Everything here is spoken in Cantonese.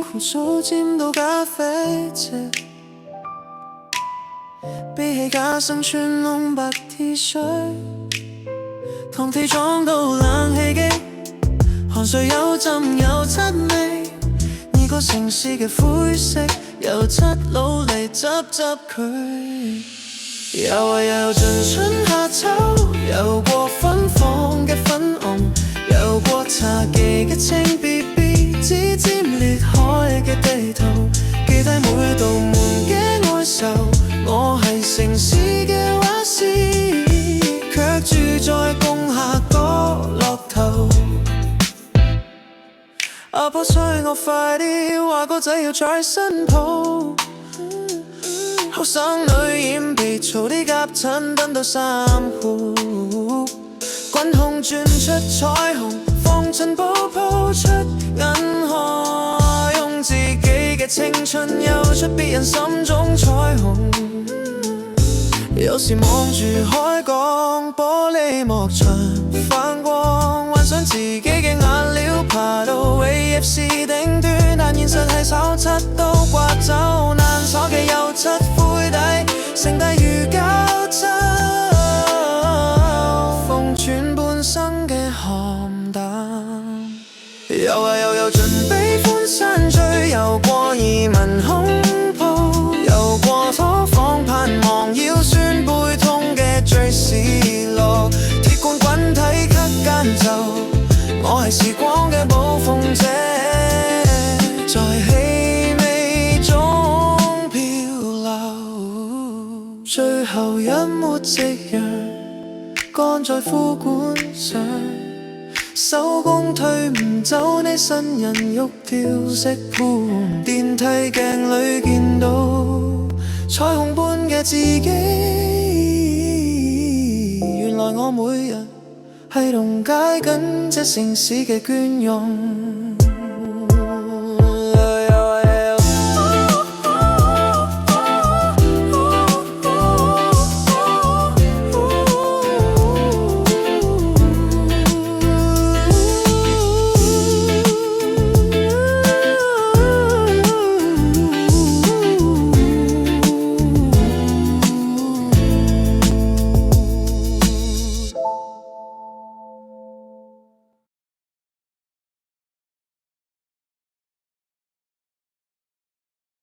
苦早沾到咖啡色，比起假生穿窿白 T 恤，同地撞到冷氣機，汗水有浸有漆味。呢個城市嘅灰色，油漆佬嚟執佢。遊啊遊盡春夏秋，遊過芬芳嘅粉紅，遊過茶記嘅青 BB， 指尖裂開嘅地圖，記低每道門嘅哀愁。我係城市嘅畫師，卻住在共廈角落頭。阿婆催我快啲，話個仔要再新抱。後生女染皮草啲夾襯等到3號，滾紅轉出彩虹，放進泡泡出銀河，用自己嘅青春游出別人心中彩虹。有時望住海港玻璃幕牆反光，幻想自己嘅顏料爬到 AFC 頂端，但現實係手漆都刮走難鎖嘅油漆灰底，剩低如膠質，瘋傳半生嘅鹹淡。遊啊遊遊盡悲歡散聚，遊過移民恐怖，遊過火房盼望腰酸背痛嘅最是路，鐵罐滾體咳間奏，我係時光嘅捕風者，在氣味中漂流，最後一抹夕陽乾在褲管上，手工推唔走你新人欲調色盤，電梯鏡裏見到彩虹般嘅自己，原來我每日係溶解緊這城市嘅倦容。